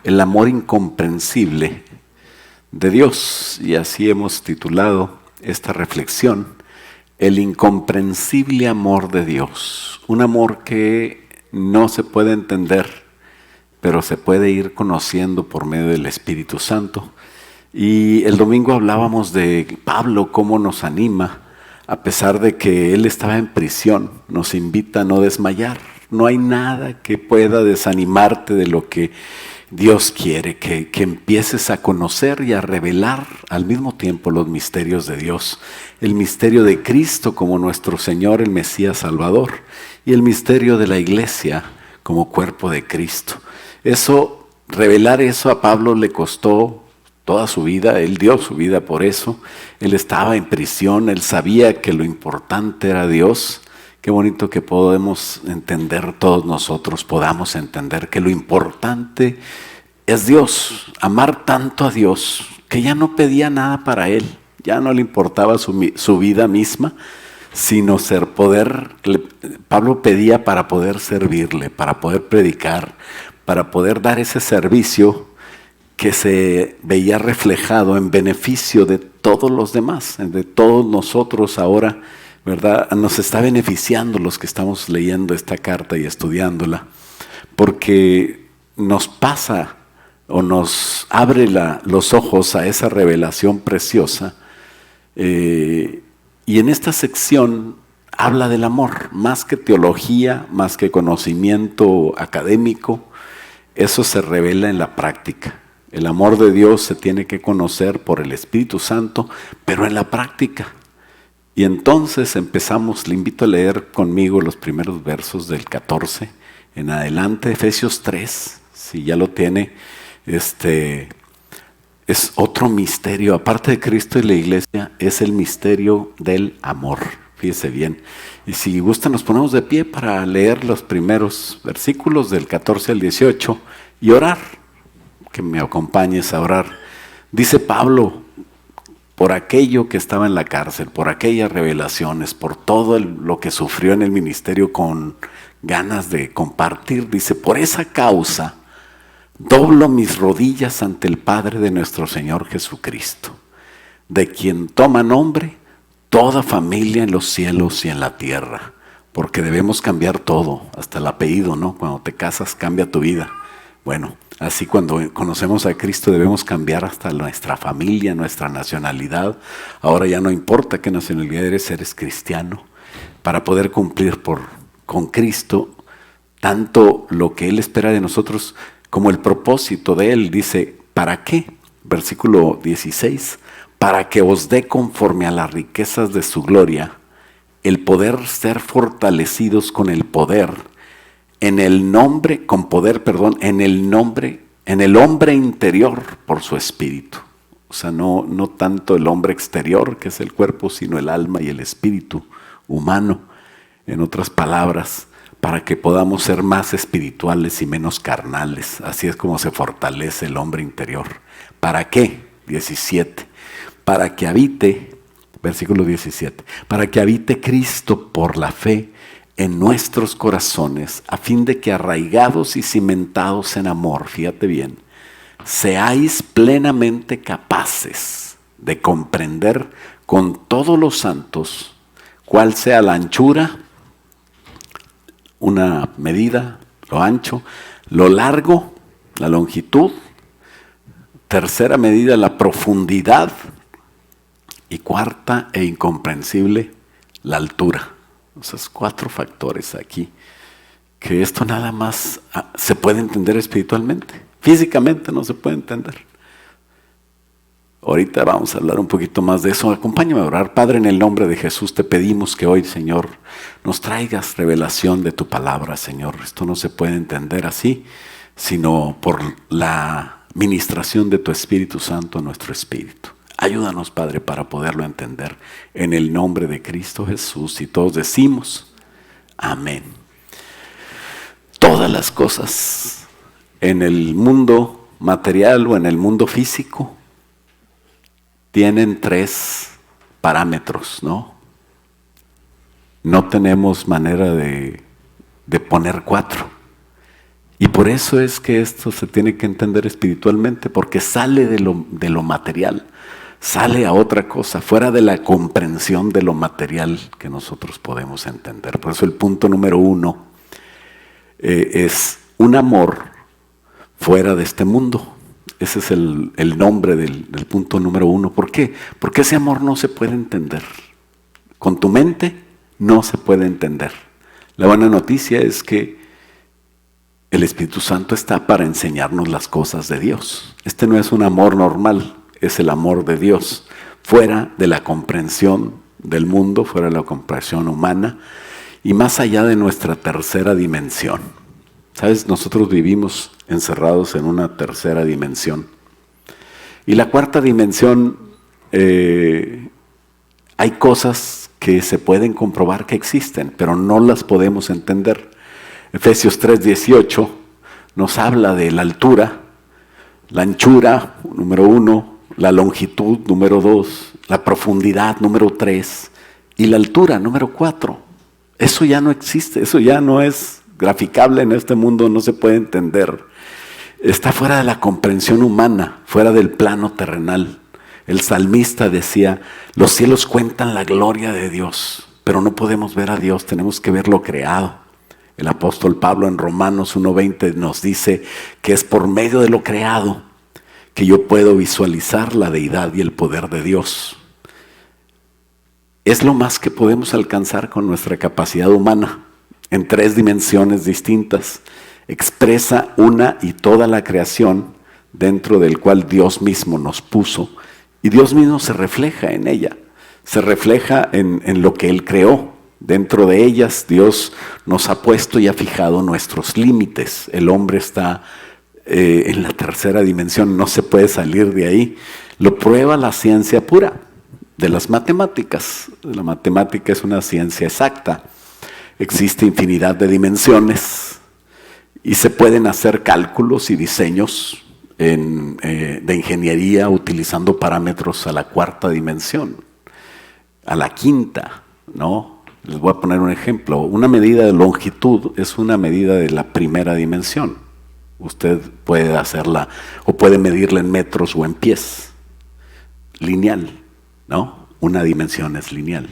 El amor incomprensible de Dios. Y así hemos titulado esta reflexión, el incomprensible amor de Dios. Un amor que no se puede entender, pero se puede ir conociendo por medio del Espíritu Santo. Y el domingo hablábamos de Pablo, cómo nos anima, a pesar de que él estaba en prisión, nos invita a no desmayar. No hay nada que pueda desanimarte de lo que Dios quiere, que empieces a conocer y a revelar al mismo tiempo los misterios de Dios. El misterio de Cristo como nuestro Señor, el Mesías Salvador, y el misterio de la iglesia como cuerpo de Cristo. Revelar eso a Pablo le costó toda su vida, él dio su vida por eso. Él estaba en prisión, él sabía que lo importante era Dios. Qué bonito que podemos entender todos nosotros, podamos entender que lo importante es Dios, amar tanto a Dios, que ya no pedía nada para él, ya no le importaba su vida misma, sino Pablo pedía para poder servirle, para poder predicar, para poder dar ese servicio que se veía reflejado en beneficio de todos los demás, de todos nosotros ahora, ¿verdad? Nos está beneficiando los que estamos leyendo esta carta y estudiándola, porque nos pasa o nos abre los ojos a esa revelación preciosa. Y en esta sección habla del amor, más que teología, más que conocimiento académico, eso se revela en la práctica. El amor de Dios se tiene que conocer por el Espíritu Santo, pero en la práctica. Y entonces empezamos, le invito a leer conmigo los primeros versos del 14 en adelante, Efesios 3, si ya lo tiene, es otro misterio, aparte de Cristo y la iglesia, es el misterio del amor, fíjese bien. Y si gusta nos ponemos de pie para leer los primeros versículos del 14 al 18 y orar, que me acompañes a orar. Dice Pablo, por aquello que estaba en la cárcel, por aquellas revelaciones, por todo lo que sufrió en el ministerio con ganas de compartir, dice, por esa causa doblo mis rodillas ante el Padre de nuestro Señor Jesucristo, de quien toma nombre toda familia en los cielos y en la tierra, porque debemos cambiar todo, hasta el apellido, ¿no? Cuando te casas cambia tu vida. Bueno, así cuando conocemos a Cristo debemos cambiar hasta nuestra familia, nuestra nacionalidad. Ahora ya no importa qué nacionalidad eres cristiano, para poder cumplir con Cristo tanto lo que Él espera de nosotros como el propósito de Él. Dice, ¿para qué? Versículo 16, para que os dé conforme a las riquezas de su gloria, el poder ser fortalecidos con el poder, en el hombre interior por su espíritu. O sea, no tanto el hombre exterior, que es el cuerpo, sino el alma y el espíritu humano. En otras palabras, para que podamos ser más espirituales y menos carnales. Así es como se fortalece el hombre interior. ¿Para qué? 17. Para que habite, versículo 17, para que habite Cristo por la fe en nuestros corazones, a fin de que arraigados y cimentados en amor, fíjate bien, seáis plenamente capaces de comprender con todos los santos cuál sea la anchura, una medida, lo ancho, lo largo, la longitud, tercera medida, la profundidad, y cuarta e incomprensible, la altura. Esos 4 factores aquí, que esto nada más se puede entender espiritualmente, físicamente no se puede entender. Ahorita vamos a hablar un poquito más de eso. Acompáñame a orar. Padre, en el nombre de Jesús te pedimos que hoy, Señor, nos traigas revelación de tu palabra, Señor. Esto no se puede entender así, sino por la ministración de tu Espíritu Santo a nuestro espíritu. Ayúdanos, Padre, para poderlo entender. En el nombre de Cristo Jesús. Y todos decimos, amén. Todas las cosas en el mundo material o en el mundo físico tienen 3 parámetros, ¿no? No tenemos manera de poner 4. Y por eso es que esto se tiene que entender espiritualmente, porque sale de lo material, sale a otra cosa, fuera de la comprensión de lo material que nosotros podemos entender. Por eso el punto número 1 es un amor fuera de este mundo. Ese es el nombre del punto número 1. ¿Por qué? Porque ese amor no se puede entender. Con tu mente no se puede entender. La buena noticia es que el Espíritu Santo está para enseñarnos las cosas de Dios. Este no es un amor normal, es el amor de Dios, fuera de la comprensión del mundo, fuera de la comprensión humana y más allá de nuestra tercera dimensión. ¿Sabes? Nosotros vivimos encerrados en una tercera dimensión. Y la cuarta dimensión, hay cosas que se pueden comprobar que existen, pero no las podemos entender. Efesios 3:18 nos habla de la altura, la anchura, número 1, la longitud, número 2, la profundidad, número 3, y la altura, número 4. Eso ya no existe, eso ya no es graficable en este mundo, no se puede entender. Está fuera de la comprensión humana, fuera del plano terrenal. El salmista decía, los cielos cuentan la gloria de Dios, pero no podemos ver a Dios, tenemos que ver lo creado. El apóstol Pablo en Romanos 1:20 nos dice que es por medio de lo creado que yo puedo visualizar la deidad y el poder de Dios. Es lo más que podemos alcanzar con nuestra capacidad humana, en 3 dimensiones distintas. Expresa una y toda la creación dentro del cual Dios mismo nos puso, y Dios mismo se refleja en ella, se refleja en lo que Él creó. Dentro de ellas Dios nos ha puesto y ha fijado nuestros límites. El hombre está en la tercera dimensión, no se puede salir de ahí. Lo prueba la ciencia pura de las matemáticas. La matemática es una ciencia exacta. Existe infinidad de dimensiones y se pueden hacer cálculos y diseños de ingeniería utilizando parámetros a la 4ª dimensión, a la 5ª, ¿no? Les voy a poner un ejemplo. Una medida de longitud es una medida de la 1ª dimensión. Usted puede hacerla o puede medirla en metros o en pies. Lineal, ¿no? Una dimensión es lineal.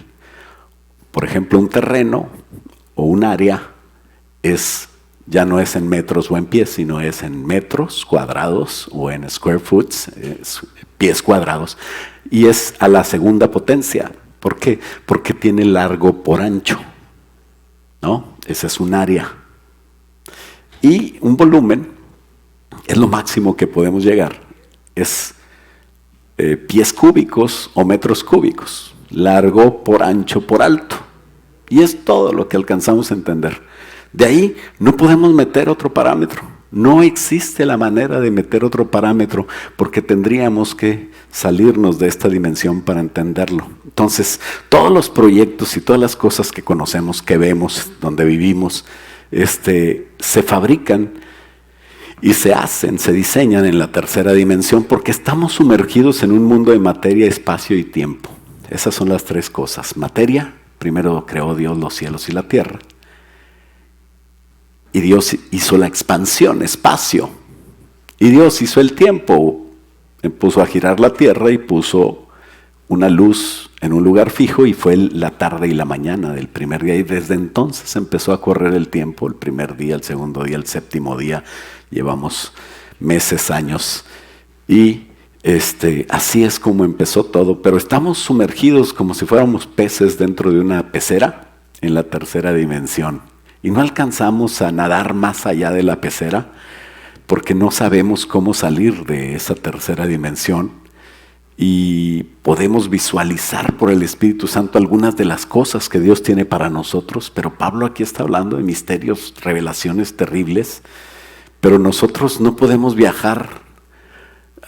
Por ejemplo, un terreno o un área ya no es en metros o en pies, sino es en metros cuadrados o en square foot, pies cuadrados. Y es a la 2ª potencia. ¿Por qué? Porque tiene largo por ancho, ¿no? Ese es un área. Y un volumen es lo máximo que podemos llegar. Es pies cúbicos o metros cúbicos. Largo por ancho por alto. Y es todo lo que alcanzamos a entender. De ahí no podemos meter otro parámetro. No existe la manera de meter otro parámetro porque tendríamos que salirnos de esta dimensión para entenderlo. Entonces, todos los proyectos y todas las cosas que conocemos, que vemos, donde vivimos, se fabrican y se hacen, se diseñan en la tercera dimensión porque estamos sumergidos en un mundo de materia, espacio y tiempo. Esas son las 3 cosas. Materia, primero creó Dios los cielos y la tierra. Y Dios hizo la expansión, espacio. Y Dios hizo el tiempo. Puso a girar la tierra y puso una luz en un lugar fijo y fue la tarde y la mañana del primer día. Y desde entonces empezó a correr el tiempo, el primer día, el segundo día, el 7º día. Llevamos meses, años. Y así es como empezó todo. Pero estamos sumergidos como si fuéramos peces dentro de una pecera en la tercera dimensión. Y no alcanzamos a nadar más allá de la pecera porque no sabemos cómo salir de esa tercera dimensión y podemos visualizar por el Espíritu Santo algunas de las cosas que Dios tiene para nosotros, pero Pablo aquí está hablando de misterios, revelaciones terribles, pero nosotros no podemos viajar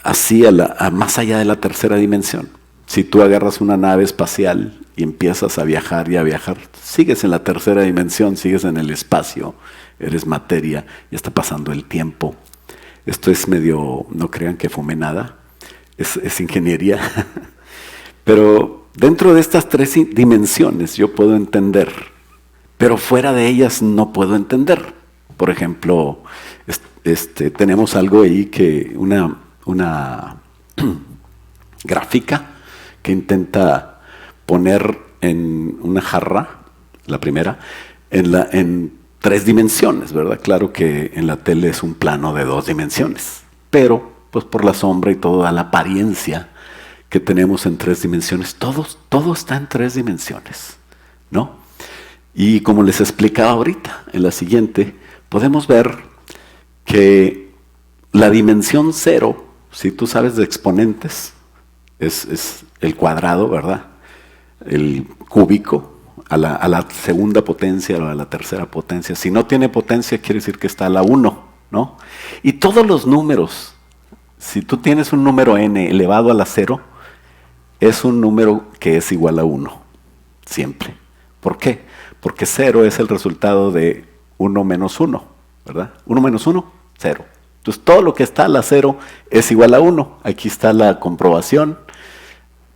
así a más allá de la tercera dimensión. Si tú agarras una nave espacial y empiezas a viajar y a viajar, sigues en la tercera dimensión, sigues en el espacio, eres materia y está pasando el tiempo. Esto es medio, no crean que fumé nada, es ingeniería. Pero dentro de estas 3 dimensiones yo puedo entender, pero fuera de ellas no puedo entender. Por ejemplo, tenemos algo ahí que una gráfica que intenta poner en una jarra, la primera, en 3 dimensiones, ¿verdad? Claro que en la tele es un plano de 2 dimensiones, pero pues por la sombra y toda la apariencia que tenemos en 3 dimensiones, todo está en 3 dimensiones, ¿no? Y como les explicaba ahorita, en la siguiente, podemos ver que la dimensión 0, si tú sabes de exponentes, es el cuadrado, ¿verdad? El cúbico, a la segunda potencia o a la tercera potencia. Si no tiene potencia, quiere decir que está a la 1, ¿no? Y todos los números, si tú tienes un número n elevado a la 0, es un número que es igual a 1, siempre. ¿Por qué? Porque 0 es el resultado de 1 menos 1, ¿verdad? 1 menos 1, 0. Entonces todo lo que está a la 0 es igual a 1. Aquí está la comprobación.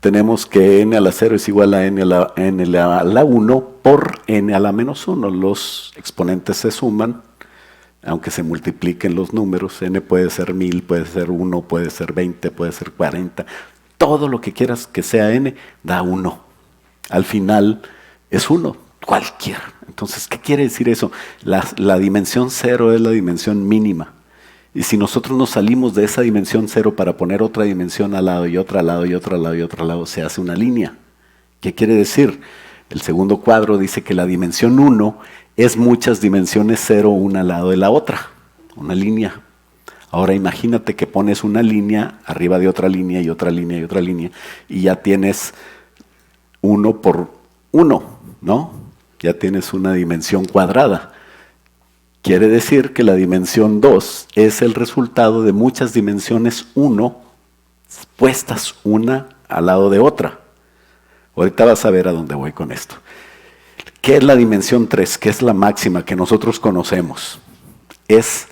Tenemos que n a la 0 es igual a n a la 1 por n a la menos 1. Los exponentes se suman, aunque se multipliquen los números. N puede ser 1000, puede ser 1, puede ser 20, puede ser 40. Todo lo que quieras que sea n da 1. Al final es 1, cualquier. Entonces, ¿qué quiere decir eso? La dimensión 0 es la dimensión mínima. Y si nosotros nos salimos de esa dimensión 0 para poner otra dimensión al lado y otra al lado y otra al lado y otra al lado, se hace una línea. ¿Qué quiere decir? El segundo cuadro dice que la dimensión 1 es muchas dimensiones 0 una al lado de la otra. Una línea. Ahora imagínate que pones una línea arriba de otra línea y otra línea y otra línea y ya tienes 1 por 1, ¿no? Ya tienes una dimensión cuadrada. Quiere decir que la dimensión 2 es el resultado de muchas dimensiones 1 puestas una al lado de otra. Ahorita vas a ver a dónde voy con esto. ¿Qué es la dimensión 3? ¿Qué es la máxima que nosotros conocemos? Es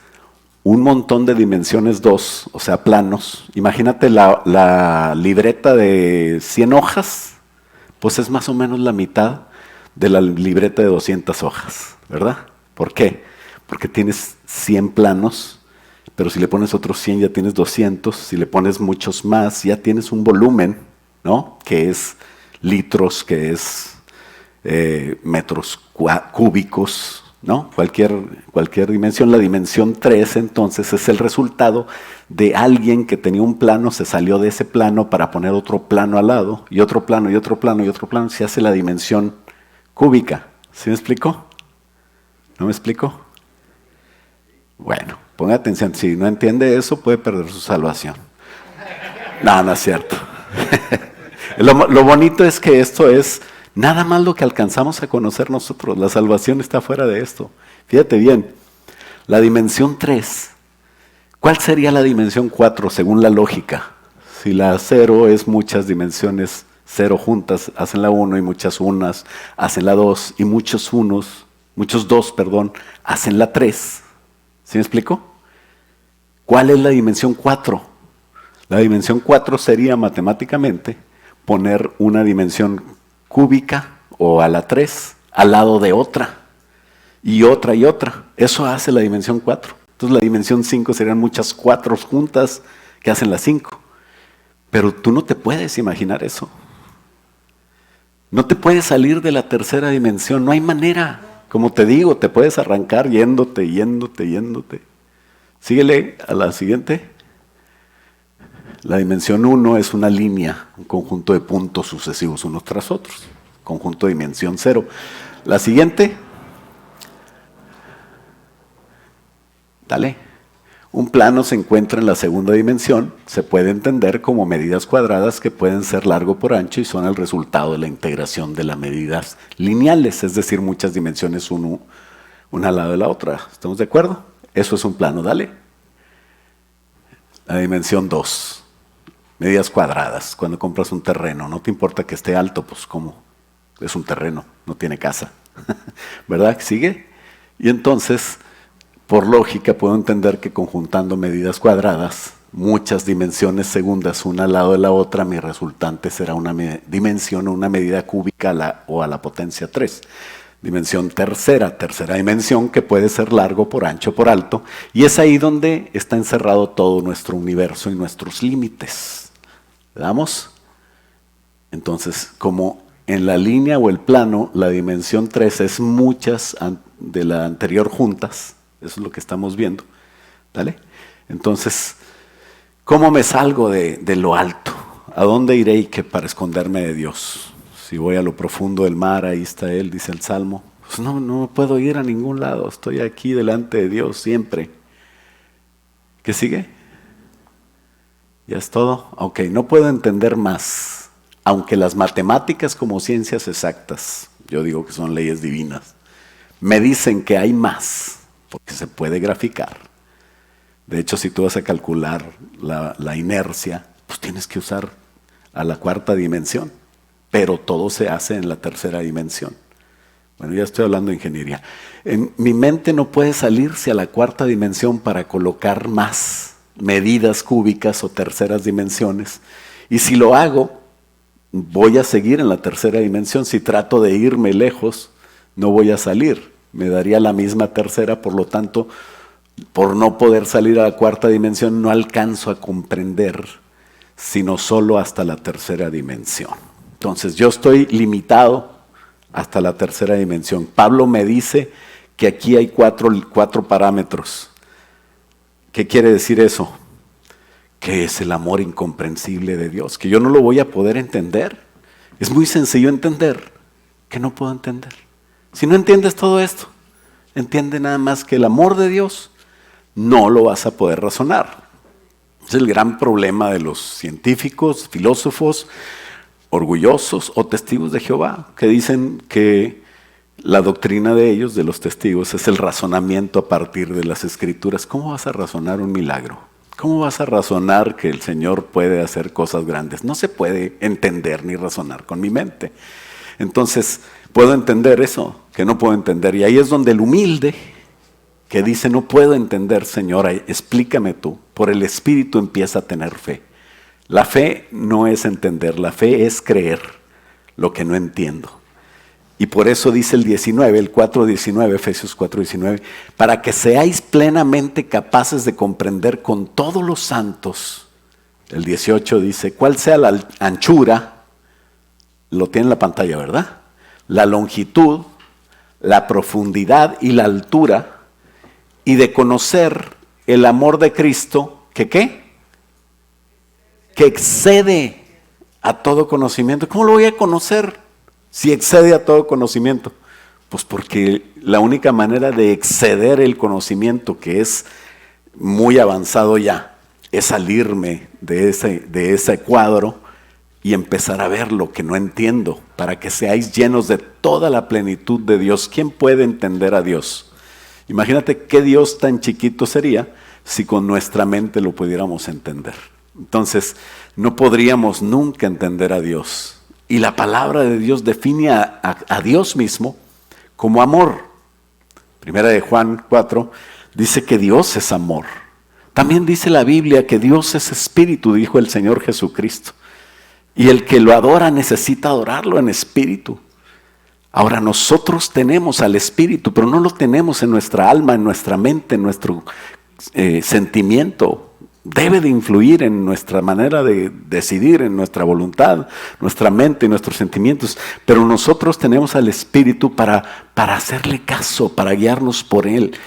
un montón de dimensiones 2, o sea, planos. Imagínate la libreta de 100 hojas, pues es más o menos la mitad de la libreta de 200 hojas, ¿verdad? ¿Por qué? Porque tienes 100 planos, pero si le pones otros 100 ya tienes 200, si le pones muchos más ya tienes un volumen, ¿no? Que es litros, que es metros cúbicos, ¿no? Cualquier dimensión. La dimensión 3 entonces es el resultado de alguien que tenía un plano, se salió de ese plano para poner otro plano al lado, y otro plano, y otro plano, y otro plano, se hace la dimensión cúbica. ¿Sí me explicó? ¿No me explicó? Bueno, ponga atención, si no entiende eso puede perder su salvación. No, no es cierto. Lo bonito es que esto es nada más lo que alcanzamos a conocer nosotros. La salvación está fuera de esto. Fíjate bien, la dimensión 3, ¿cuál sería la dimensión 4 según la lógica? Si la 0 es muchas dimensiones 0 juntas, hacen la 1 y muchas unas, hacen la 2 y muchos 2, hacen la 3. ¿Sí me explico? ¿Cuál es la dimensión 4? La dimensión 4 sería matemáticamente poner una dimensión cúbica o a la 3 al lado de otra y otra y otra. Eso hace la dimensión 4. Entonces la dimensión 5 serían muchas 4 juntas que hacen la 5. Pero tú no te puedes imaginar eso. No te puedes salir de la tercera dimensión, no hay manera. Como te digo, te puedes arrancar yéndote. Síguele a la siguiente. La dimensión 1 es una línea, un conjunto de puntos sucesivos unos tras otros. Conjunto de dimensión 0. La siguiente. Dale. Un plano se encuentra en la segunda dimensión. Se puede entender como medidas cuadradas que pueden ser largo por ancho y son el resultado de la integración de las medidas lineales, es decir, muchas dimensiones una al lado de la otra. ¿Estamos de acuerdo? Eso es un plano, dale. La dimensión 2. Medidas cuadradas. Cuando compras un terreno, no te importa que esté alto, pues ¿cómo? Es un terreno, no tiene casa. ¿Verdad? ¿Sigue? Y entonces, por lógica, puedo entender que conjuntando medidas cuadradas, muchas dimensiones segundas una al lado de la otra, mi resultante será una dimensión o una medida cúbica o a la potencia 3. dimensión tercera dimensión, que puede ser largo por ancho por alto, y es ahí donde está encerrado todo nuestro universo y nuestros límites. ¿Le damos? Entonces, como en la línea o el plano, la dimensión 3 es muchas de la anterior juntas, eso es lo que estamos viendo, ¿vale? Entonces, ¿cómo me salgo de lo alto? ¿A dónde iré y qué para esconderme de Dios? Si voy a lo profundo del mar, ahí está Él, dice el Salmo. Pues no puedo ir a ningún lado, estoy aquí delante de Dios siempre. ¿Qué sigue? ¿Ya es todo? Ok, no puedo entender más, aunque las matemáticas como ciencias exactas, yo digo que son leyes divinas, me dicen que hay más, porque se puede graficar. De hecho, si tú vas a calcular la inercia, pues tienes que usar a la cuarta dimensión, pero todo se hace en la tercera dimensión. Bueno, ya estoy hablando de ingeniería. En mi mente no puede salirse a la cuarta dimensión para colocar más medidas cúbicas o terceras dimensiones. Y si lo hago, voy a seguir en la tercera dimensión. Si trato de irme lejos, no voy a salir. Me daría la misma tercera, por lo tanto, por no poder salir a la cuarta dimensión, no alcanzo a comprender, sino solo hasta la tercera dimensión. Entonces, yo estoy limitado hasta la tercera dimensión. Pablo me dice que aquí hay cuatro parámetros. ¿Qué quiere decir eso? Que es el amor incomprensible de Dios, que yo no lo voy a poder entender. Es muy sencillo entender, que no puedo entender. Si no entiendes todo esto, entiende nada más que el amor de Dios, no lo vas a poder razonar. Es el gran problema de los científicos, filósofos, orgullosos o testigos de Jehová, que dicen que la doctrina de ellos, de los testigos, es el razonamiento a partir de las Escrituras. ¿Cómo vas a razonar un milagro? ¿Cómo vas a razonar que el Señor puede hacer cosas grandes? No se puede entender ni razonar con mi mente. Entonces, puedo entender eso, que no puedo entender. Y ahí es donde el humilde, que dice, no puedo entender, Señor, explícame tú, por el Espíritu empieza a tener fe. La fe no es entender, la fe es creer lo que no entiendo. Y por eso dice el 19, el 4:19, Efesios 4:19, para que seáis plenamente capaces de comprender con todos los santos. El 18 dice, cuál sea la anchura, lo tiene en la pantalla, ¿verdad? La longitud, la profundidad y la altura, y de conocer el amor de Cristo, ¿que qué? Que excede a todo conocimiento. ¿Cómo lo voy a conocer si excede a todo conocimiento? Pues porque la única manera de exceder el conocimiento, que es muy avanzado ya, es salirme de ese cuadro y empezar a ver lo que no entiendo, para que seáis llenos de toda la plenitud de Dios. ¿Quién puede entender a Dios? Imagínate qué Dios tan chiquito sería si con nuestra mente lo pudiéramos entender. Entonces, no podríamos nunca entender a Dios. Y la palabra de Dios define a Dios mismo como amor. Primera de Juan 4 dice que Dios es amor. También dice la Biblia que Dios es espíritu, dijo el Señor Jesucristo. Y el que lo adora necesita adorarlo en espíritu. Ahora nosotros tenemos al espíritu, pero no lo tenemos en nuestra alma, en nuestra mente, en nuestro sentimiento. Debe de influir en nuestra manera de decidir, en nuestra voluntad, nuestra mente y nuestros sentimientos. Pero nosotros tenemos al Espíritu para hacerle caso, para guiarnos por Él.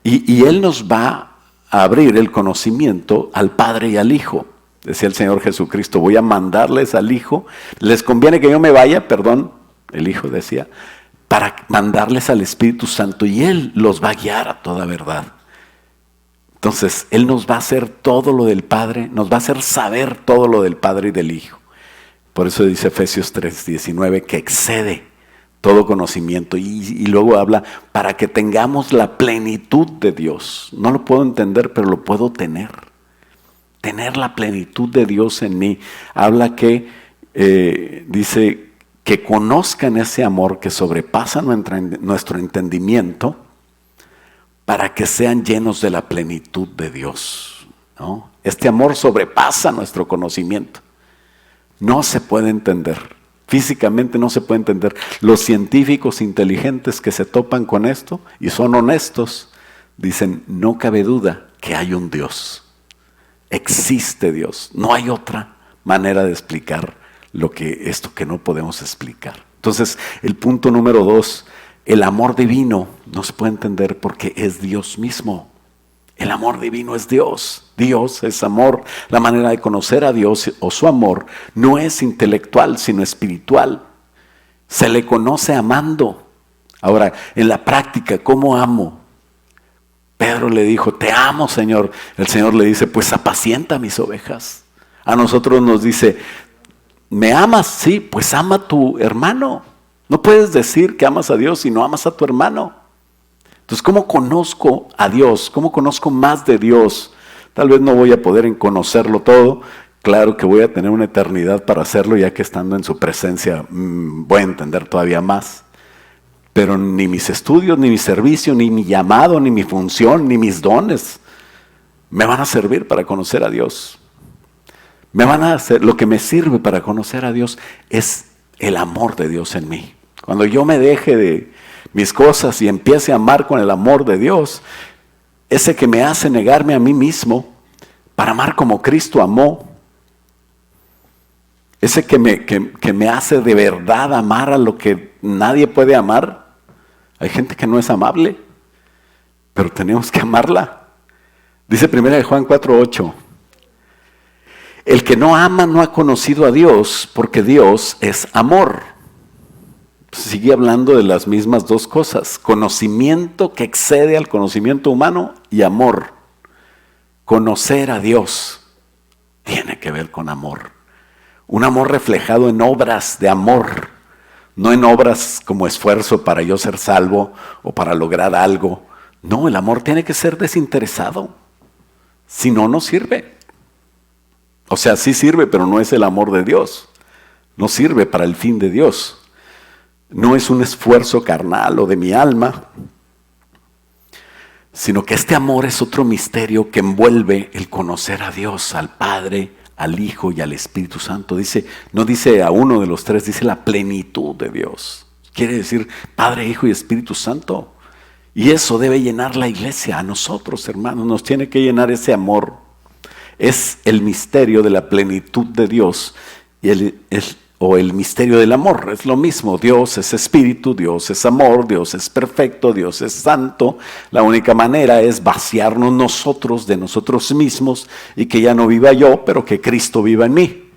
Y Él nos va a abrir el conocimiento al Padre y al Hijo. Decía el Señor Jesucristo, voy a mandarles al Hijo. Les conviene que yo me vaya, perdón, el Hijo decía, para mandarles al Espíritu Santo. Y Él los va a guiar a toda verdad. Entonces, Él nos va a hacer todo lo del Padre, nos va a hacer saber todo lo del Padre y del Hijo. Por eso dice Efesios 3:19 que excede todo conocimiento. Y luego habla para que tengamos la plenitud de Dios. No lo puedo entender, pero lo puedo tener. Tener la plenitud de Dios en mí. Habla que, dice, que conozcan ese amor que sobrepasa nuestro entendimiento, para que sean llenos de la plenitud de Dios, ¿no? Este amor sobrepasa nuestro conocimiento. No se puede entender. Físicamente no se puede entender. Los científicos inteligentes que se topan con esto y son honestos, dicen, no cabe duda que hay un Dios. Existe Dios. No hay otra manera de explicar esto que no podemos explicar. Entonces, el punto número 2, el amor divino no se puede entender porque es Dios mismo. El amor divino es Dios. Dios es amor. La manera de conocer a Dios o su amor no es intelectual, sino espiritual. Se le conoce amando. Ahora, en la práctica, ¿cómo amo? Pedro le dijo, te amo, Señor. El Señor le dice, pues apacienta mis ovejas. A nosotros nos dice, ¿me amas? Sí, pues ama a tu hermano. No puedes decir que amas a Dios si no amas a tu hermano. Entonces, ¿cómo conozco a Dios? ¿Cómo conozco más de Dios? Tal vez no voy a poder conocerlo todo. Claro que voy a tener una eternidad para hacerlo, ya que estando en su presencia voy a entender todavía más. Pero ni mis estudios, ni mi servicio, ni mi llamado, ni mi función, ni mis dones me van a servir para conocer a Dios. Lo que me sirve para conocer a Dios es el amor de Dios en mí. Cuando yo me deje de mis cosas y empiece a amar con el amor de Dios, ese que me hace negarme a mí mismo para amar como Cristo amó, ese que me hace de verdad amar a lo que nadie puede amar. Hay gente que no es amable, pero tenemos que amarla. Dice 1 Juan 4:8, el que no ama no ha conocido a Dios, porque Dios es amor. Sigue hablando de las mismas dos cosas, conocimiento que excede al conocimiento humano y amor. Conocer a Dios tiene que ver con amor. Un amor reflejado en obras de amor, no en obras como esfuerzo para yo ser salvo o para lograr algo. No, el amor tiene que ser desinteresado, si no, no sirve. O sea, sí sirve, pero no es el amor de Dios. No sirve para el fin de Dios. No es un esfuerzo carnal o de mi alma, sino que este amor es otro misterio que envuelve el conocer a Dios, al Padre, al Hijo y al Espíritu Santo. No dice a uno de los tres, dice la plenitud de Dios. Quiere decir Padre, Hijo y Espíritu Santo. Y eso debe llenar la iglesia, a nosotros, hermanos, nos tiene que llenar ese amor. Es el misterio de la plenitud de Dios y el misterio del amor, es lo mismo. Dios es espíritu, Dios es amor, Dios es perfecto, Dios es santo. La única manera es vaciarnos nosotros de nosotros mismos y que ya no viva yo, pero que Cristo viva en mí.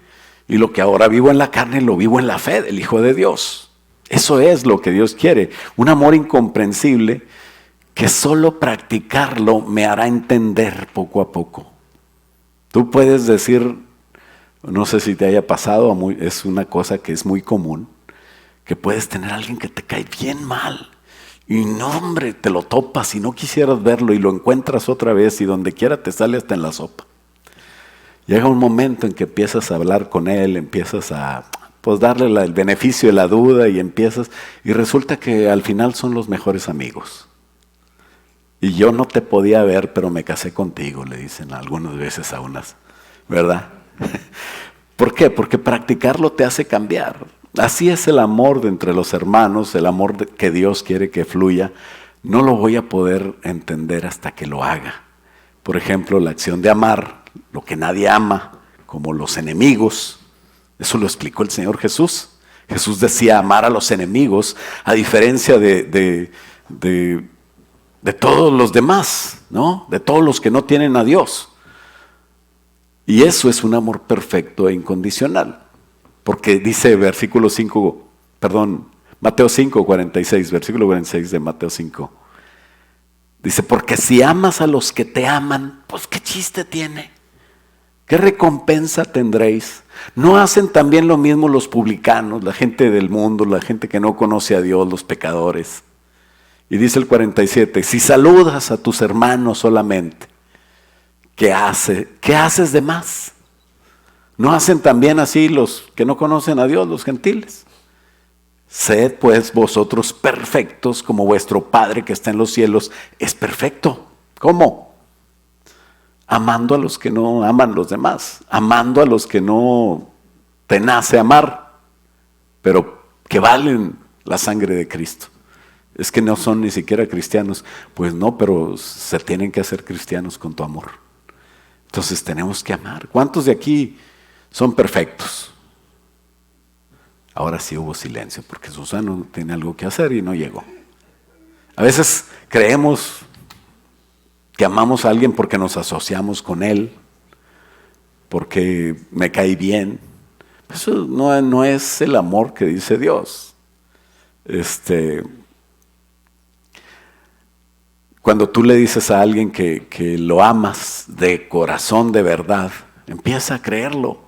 Y lo que ahora vivo en la carne, lo vivo en la fe del Hijo de Dios. Eso es lo que Dios quiere, un amor incomprensible que solo practicarlo me hará entender poco a poco. Tú puedes decir, no sé si te haya pasado, es una cosa que es muy común, que puedes tener a alguien que te cae bien mal y no, hombre, te lo topas y no quisieras verlo y lo encuentras otra vez y donde quiera te sale hasta en la sopa. Llega un momento en que empiezas a hablar con él, empiezas a darle el beneficio de la duda y resulta que al final son los mejores amigos. Y yo no te podía ver, pero me casé contigo, le dicen algunas veces a unas, ¿verdad? ¿Por qué? Porque practicarlo te hace cambiar. Así es el amor de entre los hermanos, el amor que Dios quiere que fluya. No lo voy a poder entender hasta que lo haga. Por ejemplo, la acción de amar, lo que nadie ama, como los enemigos. Eso lo explicó el Señor Jesús. Jesús decía amar a los enemigos, a diferencia de todos los demás, ¿no? De todos los que no tienen a Dios. Y eso es un amor perfecto e incondicional. Porque dice Mateo 5, 46, versículo 46 de Mateo 5. Dice, porque si amas a los que te aman, pues ¿qué chiste tiene? ¿Qué recompensa tendréis? ¿No hacen también lo mismo los publicanos, la gente del mundo, la gente que no conoce a Dios, los pecadores? Y dice el 47, si saludas a tus hermanos solamente, ¿qué haces de más? ¿No hacen también así los que no conocen a Dios, los gentiles? Sed pues vosotros perfectos como vuestro Padre que está en los cielos es perfecto. ¿Cómo? Amando a los que no aman los demás, amando a los que no te nace amar. pero que valen la sangre de Cristo. Es que no son ni siquiera cristianos. Pues no, pero se tienen que hacer cristianos con tu amor. Entonces tenemos que amar. ¿Cuántos de aquí son perfectos? Ahora sí hubo silencio, porque Susano tiene algo que hacer y no llegó. A veces creemos que amamos a alguien porque nos asociamos con él, porque me cae bien. Eso no es el amor que dice Dios. Cuando tú le dices a alguien que lo amas de corazón, de verdad, empieza a creerlo,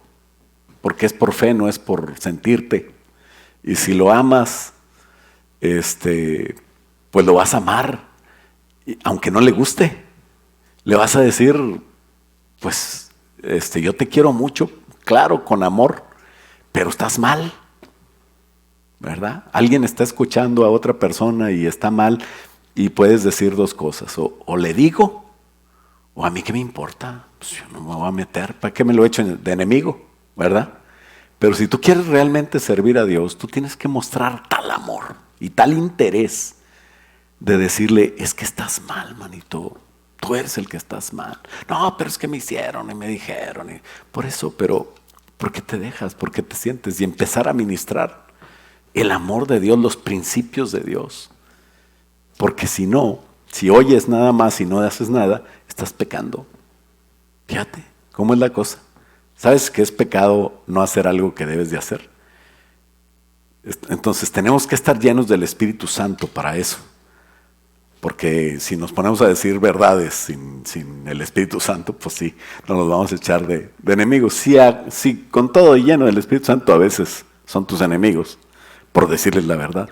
porque es por fe, no es por sentirte. Y si lo amas, pues lo vas a amar, aunque no le guste. Le vas a decir, pues, yo te quiero mucho, claro, con amor, pero estás mal, ¿verdad? Alguien está escuchando a otra persona y está mal, y puedes decir dos cosas, o le digo, o a mí qué me importa, pues yo no me voy a meter, ¿para qué me lo echo de enemigo? ¿Verdad? Pero si tú quieres realmente servir a Dios, tú tienes que mostrar tal amor y tal interés de decirle, es que estás mal, manito, tú eres el que estás mal. No, pero es que me hicieron y me dijeron, y por eso, pero ¿por qué te dejas? ¿Por qué te sientes? Y empezar a ministrar el amor de Dios, los principios de Dios. Porque si no, si oyes nada más y no haces nada, estás pecando. Fíjate, ¿cómo es la cosa? ¿Sabes que es pecado no hacer algo que debes de hacer? Entonces tenemos que estar llenos del Espíritu Santo para eso. Porque si nos ponemos a decir verdades sin el Espíritu Santo, pues sí, no nos vamos a echar de enemigos. Sí, con todo lleno del Espíritu Santo a veces son tus enemigos, por decirles la verdad,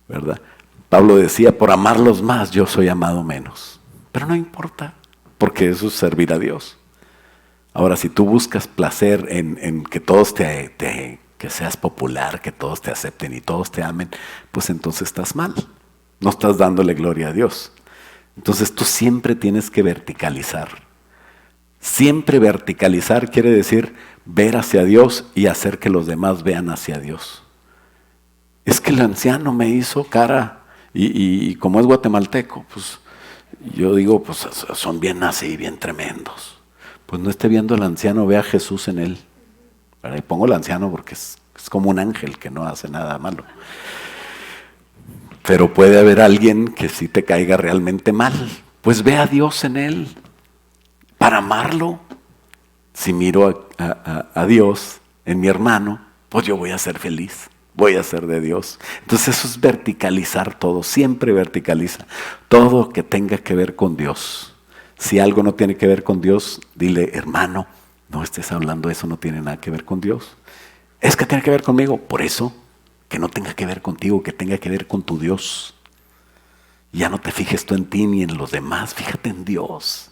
¿verdad? Pablo decía, por amarlos más, yo soy amado menos. Pero no importa, porque eso es servir a Dios. Ahora, si tú buscas placer en que todos que seas popular, que todos te acepten y todos te amen, pues entonces estás mal. No estás dándole gloria a Dios. Entonces tú siempre tienes que verticalizar. Siempre verticalizar quiere decir ver hacia Dios y hacer que los demás vean hacia Dios. Es que el anciano me hizo cara y como es guatemalteco, pues yo digo, pues son bien así, bien tremendos. Pues no esté viendo al anciano, ve a Jesús en él. Y pongo al anciano porque es como un ángel que no hace nada malo. Pero puede haber alguien que sí te caiga realmente mal. Pues ve a Dios en él para amarlo. Si miro a Dios en mi hermano, pues yo voy a ser feliz. Voy a ser de Dios. Entonces eso es verticalizar todo. Siempre verticaliza. Todo que tenga que ver con Dios. Si algo no tiene que ver con Dios, dile, hermano, no estés hablando, eso no tiene nada que ver con Dios. Es que tiene que ver conmigo. Por eso, que no tenga que ver contigo, que tenga que ver con tu Dios. Ya no te fijes tú en ti ni en los demás, fíjate en Dios.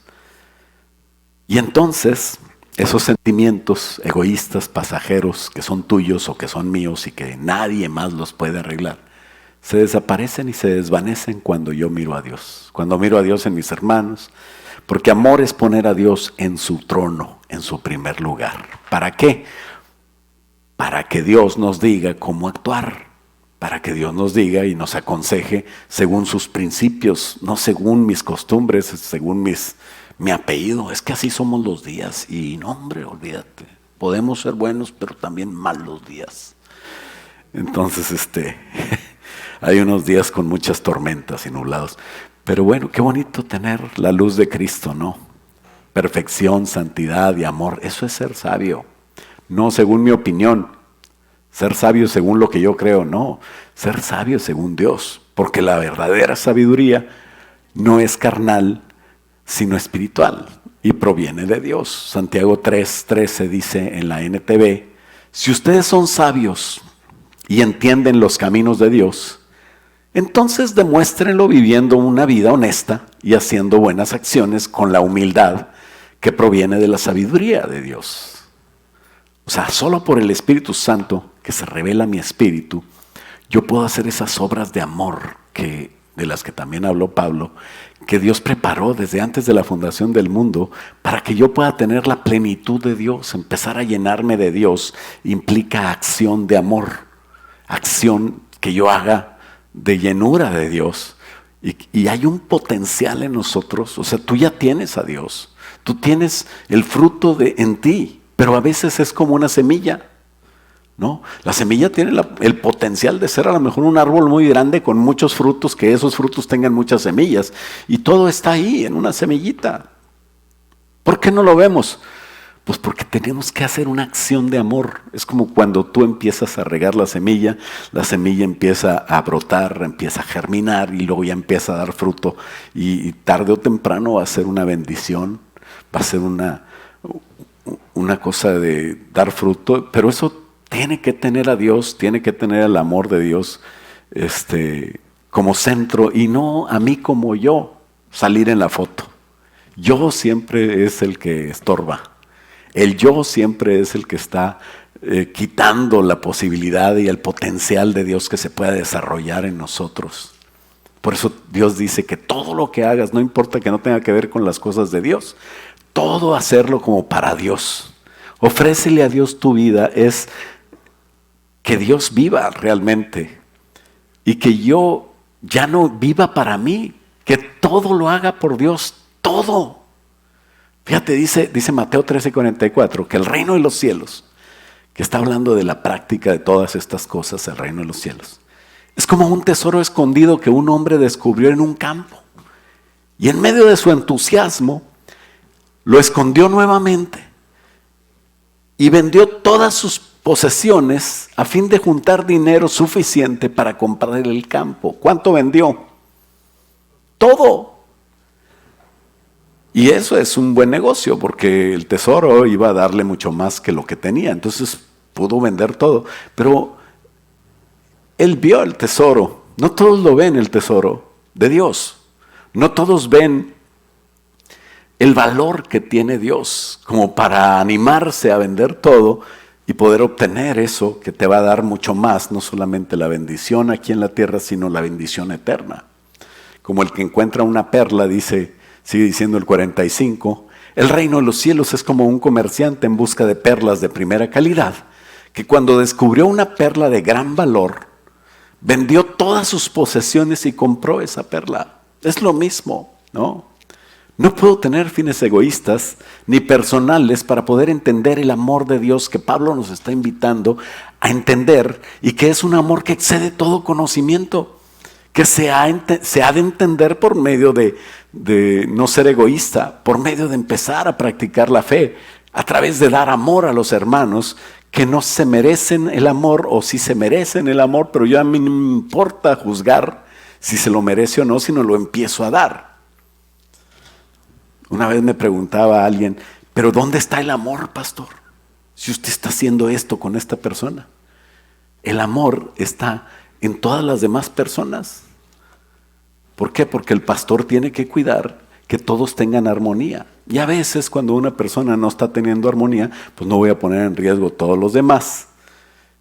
Y entonces, esos sentimientos egoístas, pasajeros, que son tuyos o que son míos y que nadie más los puede arreglar, se desaparecen y se desvanecen cuando yo miro a Dios. Cuando miro a Dios en mis hermanos, porque amor es poner a Dios en su trono, en su primer lugar. ¿Para qué? Para que Dios nos diga cómo actuar, para que Dios nos diga y nos aconseje según sus principios, no según mis costumbres, según mi apellido. Es que así somos los días y no, hombre, olvídate. Podemos ser buenos, pero también malos días. Entonces, hay unos días con muchas tormentas y nublados. Pero bueno, qué bonito tener la luz de Cristo, ¿no? Perfección, santidad y amor, eso es ser sabio. No según mi opinión, ser sabio según lo que yo creo, no. Ser sabio según Dios, porque la verdadera sabiduría no es carnal, sino espiritual y proviene de Dios. Santiago 3:13 dice en la NTV, si ustedes son sabios y entienden los caminos de Dios, entonces demuéstrenlo viviendo una vida honesta y haciendo buenas acciones con la humildad que proviene de la sabiduría de Dios. O sea, solo por el Espíritu Santo que se revela mi espíritu, yo puedo hacer esas obras de amor de las que también habló Pablo, que Dios preparó desde antes de la fundación del mundo para que yo pueda tener la plenitud de Dios. Empezar a llenarme de Dios implica acción de amor. acción que yo haga de llenura de Dios. Y hay un potencial en nosotros, o sea, tú ya tienes a Dios, tú tienes el fruto en ti, pero a veces es como una semilla, ¿no? La semilla tiene el potencial de ser a lo mejor un árbol muy grande con muchos frutos, que esos frutos tengan muchas semillas, y todo está ahí en una semillita. ¿Por qué no lo vemos? Pues porque tenemos que hacer una acción de amor. Es como cuando tú empiezas a regar la semilla empieza a brotar, empieza a germinar y luego ya empieza a dar fruto. Y tarde o temprano va a ser una bendición, va a ser una cosa de dar fruto, pero eso tiene que tener a Dios, tiene que tener el amor de Dios como centro y no a mí como yo salir en la foto. Yo siempre es el que estorba. El yo siempre es el que está quitando la posibilidad y el potencial de Dios que se pueda desarrollar en nosotros. Por eso Dios dice que todo lo que hagas, no importa que no tenga que ver con las cosas de Dios, todo hacerlo como para Dios. Ofrécele a Dios tu vida, es que Dios viva realmente y que yo ya no viva para mí, que todo lo haga por Dios, todo. Fíjate, dice Mateo 13:44, que el reino de los cielos, que está hablando de la práctica de todas estas cosas, el reino de los cielos, es como un tesoro escondido que un hombre descubrió en un campo. Y en medio de su entusiasmo, lo escondió nuevamente y vendió todas sus posesiones a fin de juntar dinero suficiente para comprar el campo. ¿Cuánto vendió? Todo. Y eso es un buen negocio porque el tesoro iba a darle mucho más que lo que tenía. Entonces pudo vender todo. Pero él vio el tesoro. No todos lo ven, el tesoro de Dios. No todos ven el valor que tiene Dios como para animarse a vender todo y poder obtener eso que te va a dar mucho más. No solamente la bendición aquí en la tierra, sino la bendición eterna. Como el que encuentra una perla, sigue diciendo el 45, el reino de los cielos es como un comerciante en busca de perlas de primera calidad, que cuando descubrió una perla de gran valor, vendió todas sus posesiones y compró esa perla. Es lo mismo, ¿no? No puedo tener fines egoístas ni personales para poder entender el amor de Dios que Pablo nos está invitando a entender y que es un amor que excede todo conocimiento, que se ha de entender por medio de no ser egoísta, por medio de empezar a practicar la fe, a través de dar amor a los hermanos que no se merecen el amor o si se merecen el amor, pero yo a mí no me importa juzgar si se lo merece o no, sino lo empiezo a dar. Una vez me preguntaba a alguien, ¿pero dónde está el amor, pastor? Si usted está haciendo esto con esta persona. El amor está en todas las demás personas. ¿Por qué? Porque el pastor tiene que cuidar que todos tengan armonía. Y a veces cuando una persona no está teniendo armonía, pues no voy a poner en riesgo a todos los demás,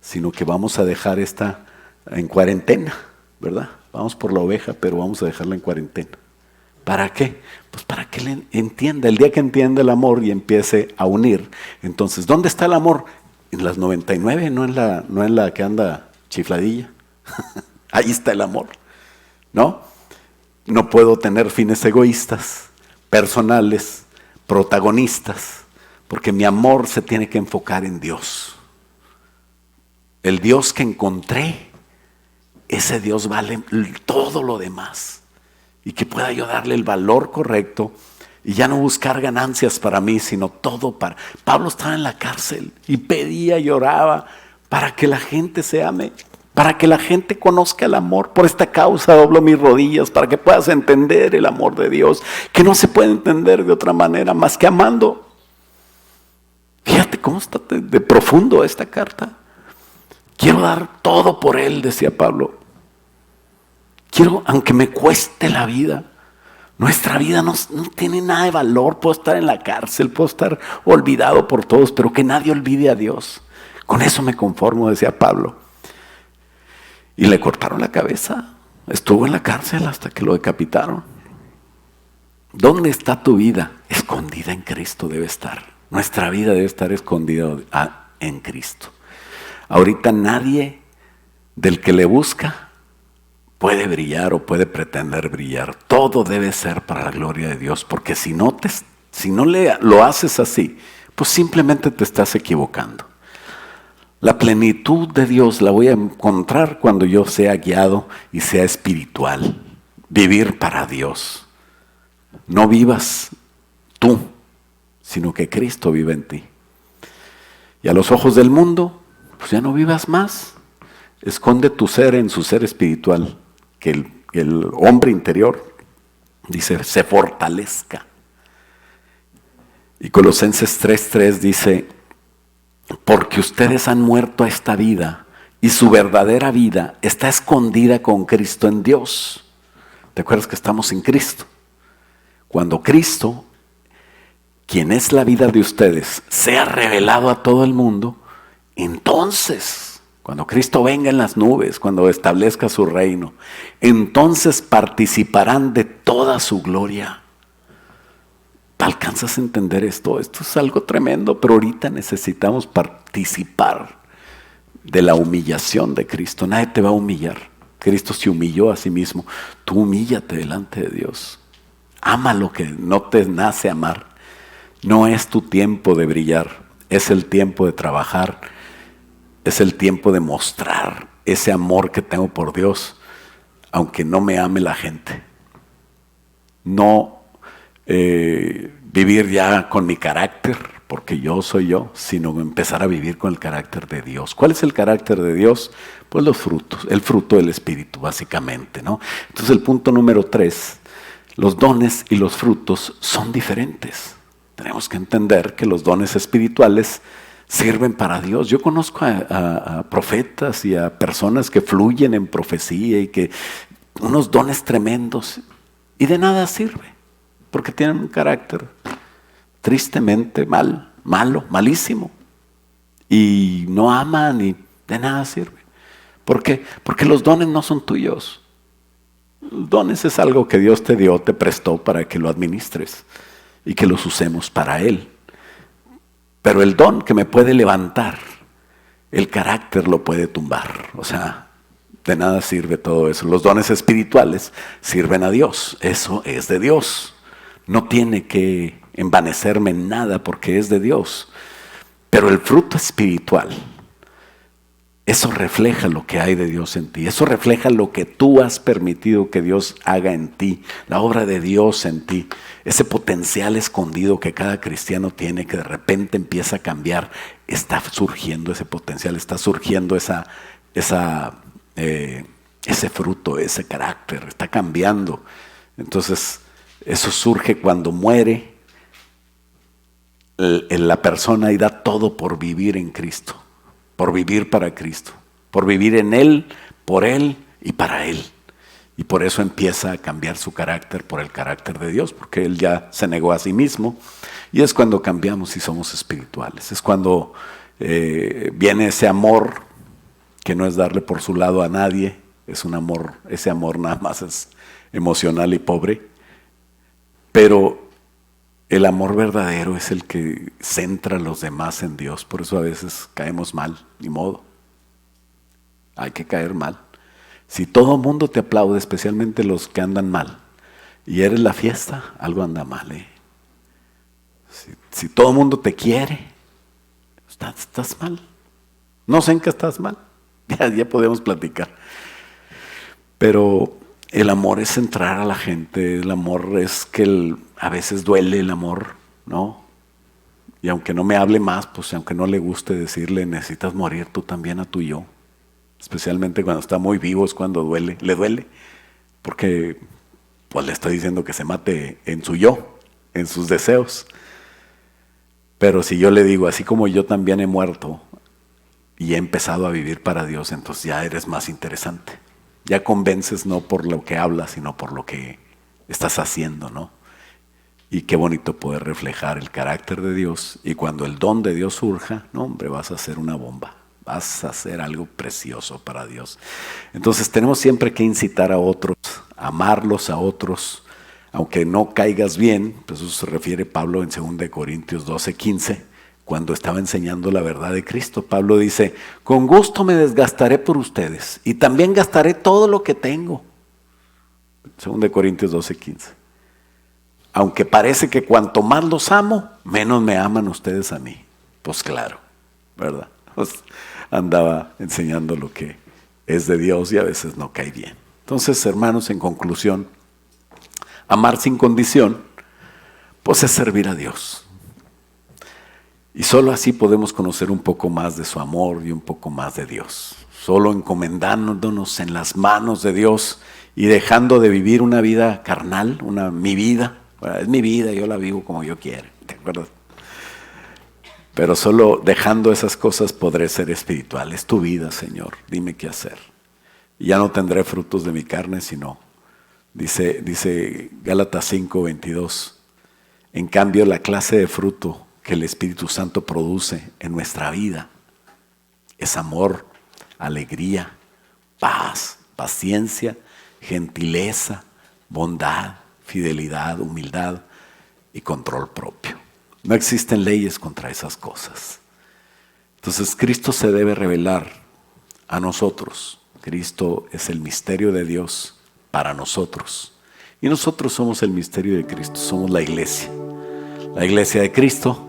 sino que vamos a dejar esta en cuarentena, ¿verdad? Vamos por la oveja, pero vamos a dejarla en cuarentena. ¿Para qué? Pues para que él entienda. El día que entienda el amor y empiece a unir. Entonces, ¿dónde está el amor? En las 99, no en la que anda chifladilla. Ahí está el amor, ¿no? No puedo tener fines egoístas, personales, protagonistas, porque mi amor se tiene que enfocar en Dios. El Dios que encontré, ese Dios vale todo lo demás. Y que pueda yo darle el valor correcto y ya no buscar ganancias para mí, sino todo para... Pablo estaba en la cárcel y pedía y oraba para que la gente se ame, para que la gente conozca el amor. Por esta causa doblo mis rodillas, para que puedas entender el amor de Dios, que no se puede entender de otra manera más que amando. Fíjate cómo está de profundo esta carta. Quiero dar todo por él, decía Pablo. Quiero, aunque me cueste la vida. Nuestra vida no tiene nada de valor. Puedo estar en la cárcel, puedo estar olvidado por todos, pero que nadie olvide a Dios. Con eso me conformo, decía Pablo. Y le cortaron la cabeza. Estuvo en la cárcel hasta que lo decapitaron. ¿Dónde está tu vida? Escondida en Cristo debe estar. Nuestra vida debe estar escondida en Cristo. Ahorita nadie del que le busca puede brillar o puede pretender brillar. Todo debe ser para la gloria de Dios, porque si no lo haces así, pues simplemente te estás equivocando. La plenitud de Dios la voy a encontrar cuando yo sea guiado y sea espiritual. Vivir para Dios. No vivas tú, sino que Cristo vive en ti. Y a los ojos del mundo, pues ya no vivas más. Esconde tu ser en su ser espiritual. Que el hombre interior, dice, se fortalezca. Y Colosenses 3:3 dice, porque ustedes han muerto a esta vida y su verdadera vida está escondida con Cristo en Dios. ¿Te acuerdas que estamos en Cristo? Cuando Cristo, quien es la vida de ustedes, sea revelado a todo el mundo, entonces, cuando Cristo venga en las nubes, cuando establezca su reino, entonces participarán de toda su gloria. ¿Alcanzas a entender esto? Esto es algo tremendo, pero ahorita necesitamos participar de la humillación de Cristo. Nadie te va a humillar. Cristo se humilló a sí mismo. Tú humíllate delante de Dios. Ama lo que no te nace amar. No es tu tiempo de brillar, es el tiempo de trabajar, es el tiempo de mostrar ese amor que tengo por Dios, aunque no me ame la gente. No vivir ya con mi carácter, porque yo soy yo, sino empezar a vivir con el carácter de Dios. ¿Cuál es el carácter de Dios? Pues los frutos, el fruto del Espíritu, básicamente, ¿no? Entonces el punto número 3, los dones y los frutos son diferentes. Tenemos que entender que los dones espirituales sirven para Dios. Yo conozco a profetas y a personas que fluyen en profecía y que unos dones tremendos y de nada sirve. Porque tienen un carácter tristemente malo, malísimo. Y no aman y de nada sirve. ¿Por qué? Porque los dones no son tuyos. Los dones es algo que Dios te dio, te prestó para que lo administres y que los usemos para Él. Pero el don que me puede levantar, el carácter lo puede tumbar. O sea, de nada sirve todo eso. Los dones espirituales sirven a Dios. Eso es de Dios. No tiene que envanecerme en nada porque es de Dios. Pero el fruto espiritual, eso refleja lo que hay de Dios en ti. Eso refleja lo que tú has permitido que Dios haga en ti. La obra de Dios en ti. Ese potencial escondido que cada cristiano tiene, que de repente empieza a cambiar. Está surgiendo ese potencial, está surgiendo ese fruto, ese carácter. Está cambiando. Entonces, eso surge cuando muere la persona y da todo por vivir en Cristo, por vivir para Cristo, por vivir en Él, por Él y para Él. Y por eso empieza a cambiar su carácter por el carácter de Dios, porque Él ya se negó a sí mismo. Y es cuando cambiamos y somos espirituales. Es cuando viene ese amor que no es darle por su lado a nadie, es un amor, ese amor nada más es emocional y pobre. Pero el amor verdadero es el que centra a los demás en Dios. Por eso a veces caemos mal, ni modo. Hay que caer mal. Si todo el mundo te aplaude, especialmente los que andan mal, y eres la fiesta, algo anda mal. Si todo el mundo te quiere, estás mal. No sé en qué estás mal. Ya podemos platicar. Pero el amor es centrar a la gente, el amor es que a veces duele el amor, ¿no? Y aunque no me hable más, pues aunque no le guste decirle, necesitas morir tú también a tu yo. Especialmente cuando está muy vivo es cuando duele, le duele. Porque pues le estoy diciendo que se mate en su yo, en sus deseos. Pero si yo le digo, así como yo también he muerto y he empezado a vivir para Dios, entonces ya eres más interesante. Ya convences no por lo que hablas, sino por lo que estás haciendo, ¿no? Y qué bonito poder reflejar el carácter de Dios. Y cuando el don de Dios surja, no hombre, vas a hacer una bomba. Vas a hacer algo precioso para Dios. Entonces tenemos siempre que incitar a otros, amarlos a otros, aunque no caigas bien, pues eso se refiere Pablo en 2 Corintios 12:15, cuando estaba enseñando la verdad de Cristo. Pablo dice, con gusto me desgastaré por ustedes y también gastaré todo lo que tengo. 2 Corintios 12:15. Aunque parece que cuanto más los amo, menos me aman ustedes a mí. Pues claro, ¿verdad? Pues andaba enseñando lo que es de Dios y a veces no cae bien. Entonces, hermanos, en conclusión, amar sin condición, pues es servir a Dios. Y solo así podemos conocer un poco más de su amor y un poco más de Dios. Solo encomendándonos en las manos de Dios y dejando de vivir una vida carnal, mi vida. Bueno, es mi vida, yo la vivo como yo quiero, ¿te acuerdas? Pero solo dejando esas cosas podré ser espiritual. Es tu vida, Señor, dime qué hacer. Y ya no tendré frutos de mi carne, sino, dice Gálatas 5:22, en cambio la clase de fruto que el Espíritu Santo produce en nuestra vida es amor, alegría, paz, paciencia, gentileza, bondad, fidelidad, humildad y control propio. No existen leyes contra esas cosas. Entonces Cristo se debe revelar a nosotros. Cristo es el misterio de Dios para nosotros. Y nosotros somos el misterio de Cristo, somos la iglesia. La iglesia de Cristo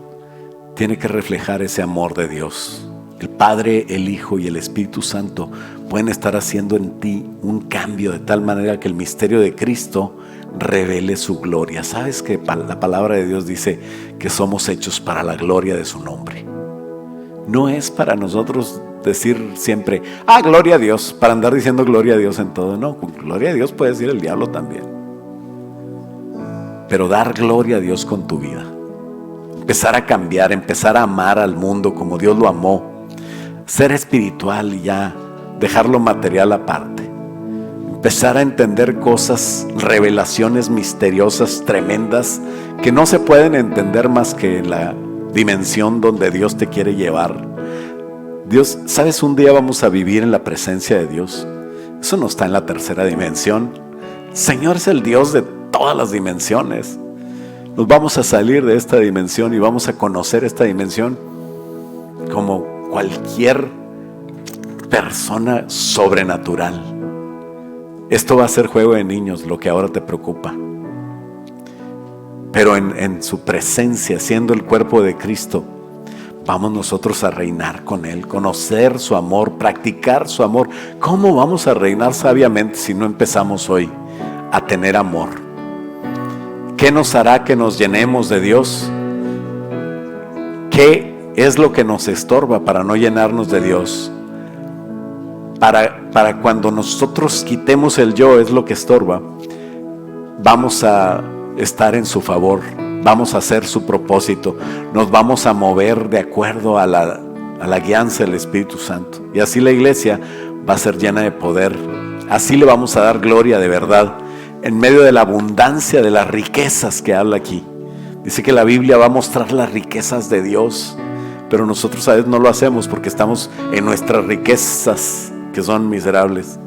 tiene que reflejar ese amor de Dios. El Padre, el Hijo y el Espíritu Santo pueden estar haciendo en ti un cambio de tal manera que el misterio de Cristo revele su gloria. ¿Sabes que la palabra de Dios dice que somos hechos para la gloria de su nombre? No es para nosotros decir siempre, gloria a Dios, para andar diciendo gloria a Dios en todo. No, con gloria a Dios puede decir el diablo también. Pero dar gloria a Dios con tu vida. Empezar a cambiar, empezar a amar al mundo como Dios lo amó. Ser espiritual y ya dejar lo material aparte. Empezar a entender cosas, revelaciones misteriosas, tremendas, que no se pueden entender más que en la dimensión donde Dios te quiere llevar. Dios, ¿sabes? Un día vamos a vivir en la presencia de Dios. Eso no está en la tercera dimensión. El Señor es el Dios de todas las dimensiones. Nos vamos a salir de esta dimensión y vamos a conocer esta dimensión como cualquier persona sobrenatural. Esto va a ser juego de niños, lo que ahora te preocupa. Pero en su presencia, siendo el cuerpo de Cristo, vamos nosotros a reinar con Él, conocer su amor, practicar su amor. ¿Cómo vamos a reinar sabiamente si no empezamos hoy a tener amor? ¿Qué nos hará que nos llenemos de Dios? ¿Qué es lo que nos estorba para no llenarnos de Dios? Para cuando nosotros quitemos el yo, es lo que estorba, vamos a estar en su favor, vamos a hacer su propósito, nos vamos a mover de acuerdo a la guianza del Espíritu Santo. Y así la iglesia va a ser llena de poder. Así le vamos a dar gloria de verdad, en medio de la abundancia de las riquezas que habla aquí. Dice que la Biblia va a mostrar las riquezas de Dios, pero nosotros a veces no lo hacemos porque estamos en nuestras riquezas, que son miserables.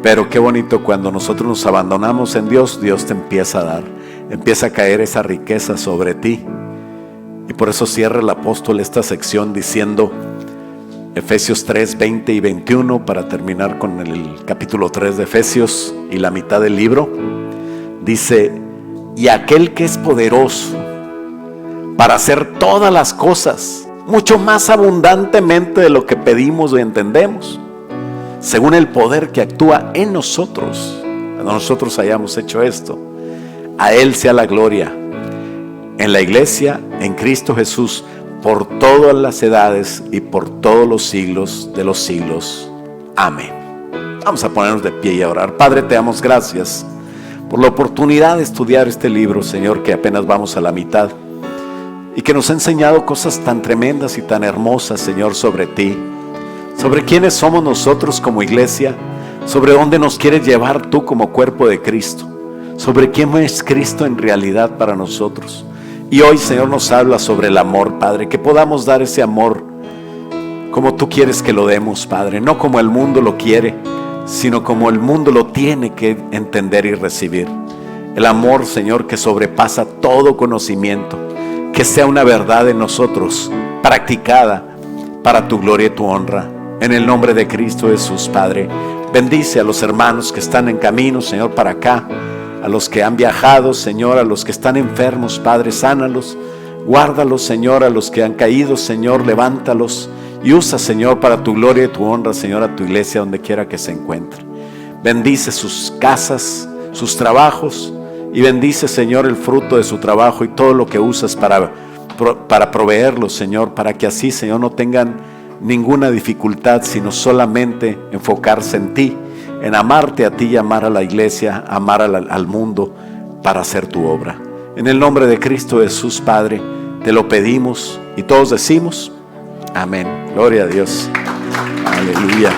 Pero qué bonito cuando nosotros nos abandonamos en Dios, Dios te empieza a dar, empieza a caer esa riqueza sobre ti. Y por eso cierra el apóstol esta sección diciendo, Efesios 3, 20 y 21, para terminar con el capítulo 3 de Efesios y la mitad del libro. Dice, y aquel que es poderoso para hacer todas las cosas mucho más abundantemente de lo que pedimos o entendemos, según el poder que actúa en nosotros. Cuando nosotros hayamos hecho esto, a Él sea la gloria en la iglesia, en Cristo Jesús, por todas las edades y por todos los siglos de los siglos. Amén. Vamos a ponernos de pie y a orar. Padre, te damos gracias por la oportunidad de estudiar este libro, Señor, que apenas vamos a la mitad, y que nos ha enseñado cosas tan tremendas y tan hermosas, Señor, sobre ti, sobre quiénes somos nosotros como iglesia, sobre dónde nos quieres llevar tú como cuerpo de Cristo, sobre quién es Cristo en realidad para nosotros. Y hoy, Señor, nos habla sobre el amor, Padre, que podamos dar ese amor como tú quieres que lo demos, Padre, no como el mundo lo quiere, sino como el mundo lo tiene que entender y recibir. El amor, Señor, que sobrepasa todo conocimiento, que sea una verdad en nosotros, practicada para tu gloria y tu honra. En el nombre de Cristo Jesús, Padre, bendice a los hermanos que están en camino, Señor, para acá, a los que han viajado, Señor, a los que están enfermos, Padre, sánalos, guárdalos, Señor, a los que han caído, Señor, levántalos y usa, Señor, para tu gloria y tu honra, Señor, a tu iglesia donde quiera que se encuentre. Bendice sus casas, sus trabajos, y bendice, Señor, el fruto de su trabajo y todo lo que usas para proveerlos, Señor, para que así, Señor, no tengan ninguna dificultad, sino solamente enfocarse en ti, en amarte a ti y amar a la iglesia, amar al mundo para hacer tu obra. En el nombre de Cristo Jesús, Padre, te lo pedimos y todos decimos amén. Gloria a Dios. Aleluya.